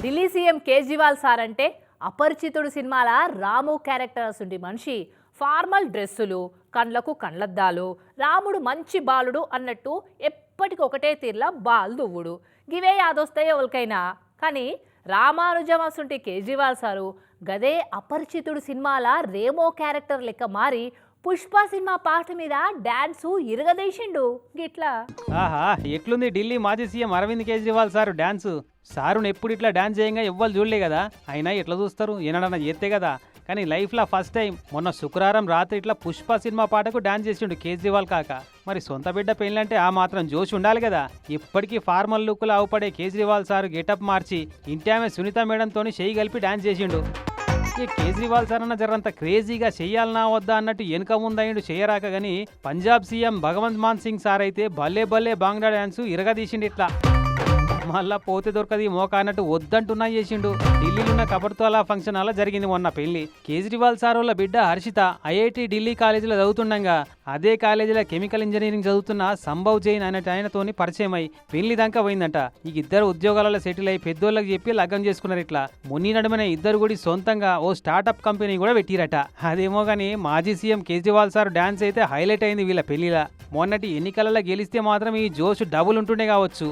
Delhi CM Kejriwal sir అంటే అపరిచితుడు సినిమాల రాము character అసుంటి మనిషి. ఫార్మల్ డ్రెస్సులు, కండ్లకు కండ్లద్దాలు, రాముడు మంచి బాలుడు అన్నట్టు ఎప్పటికొకటే తీర్లా బాల్ దువ్వుడు. గివే యాదొస్తాయో ఎవరికైనా. కానీ రామానుజం అసుంటి కేజ్రీవాల్ సారు గదే అపరిచితుడు సినిమాల రేమో క్యారెక్టర్ లెక్క మారి పుష్ప సినిమా పాట మీద డాన్సు ఇరగదీసిండు గిట్లా. ఆహా, ఎట్లుంది ఢిల్లీ మాజీ CM Arvind Kejriwal sir dance. సారును ఎప్పుడు ఇట్లా డాన్స్ చేయంగా ఎవ్వరు చూడలే కదా. అయినా ఎట్లా చూస్తారు, ఏనాడన్నా చేస్తే కదా. కానీ లైఫ్లో ఫస్ట్ టైం మొన్న శుక్రవారం రాత్రి ఇట్లా పుష్ప సినిమా పాటకు డాన్స్ చేసిండు కేజ్రీవాల్ కాక. మరి సొంత బిడ్డ పెళ్ళంటే ఆ మాత్రం జోష్ ఉండాలి కదా. ఇప్పటికీ ఫార్మల్ లుక్లో అవుపడే కేజ్రీవాల్ సారు గెటప్ మార్చి ఇంటి ఆమె సునీత మేడంతో చెయ్యి కలిపి డాన్స్ చేసిండు. ఈ కేజ్రీవాల్ సార్ అన్న జరంత క్రేజీగా చెయ్యాలనా వద్దా అన్నట్టు వెనుక ముందయ్యిండు చేయరాక గాని పంజాబ్ సీఎం భగవంత్ మాన్ సింగ్ సార్ అయితే భలే భలే బాంగ్లా డాన్స్ ఇరగదీసిండు ఇట్లా. మళ్ళా పోతే దొరకది మోక అన్నట్టు వద్దంటున్నా చేసిండు. ఢిల్లీలో ఉన్న కబర్తోలా ఫంక్షన్ హాల్లో జరిగింది మొన్న పెళ్లి. కేజ్రీవాల్ సార్ వాళ్ళ బిడ్డ హర్షిత ఐఐటి ఢిల్లీ కాలేజీలో చదువుతుండగా అదే కాలేజీలో కెమికల్ ఇంజనీరింగ్ చదువుతున్న సంభవ్ జైన్ అనే ఆయనతోని పరిచయం అయి పెళ్లి దాకా పోయిందంట. ఈ ఇద్దరు ఉద్యోగాలలో సెటిల్ అయి పెద్దోళ్ళకి చెప్పి లగ్గం చేసుకున్నారు. ఇట్లా మున్ని నడుమన ఇద్దరు కూడా సొంతంగా ఓ స్టార్టప్ కంపెనీ కూడా పెట్టిరట. అదేమో గానీ మాజీ సీఎం కేజ్రీవాల్ సార్ డాన్స్ అయితే హైలైట్ అయింది వీళ్ళ పెళ్లిలా. మొన్నటి ఎన్నికలలో గెలిస్తే మాత్రం ఈ జోష్ డబుల్ ఉంటుండే కావచ్చు.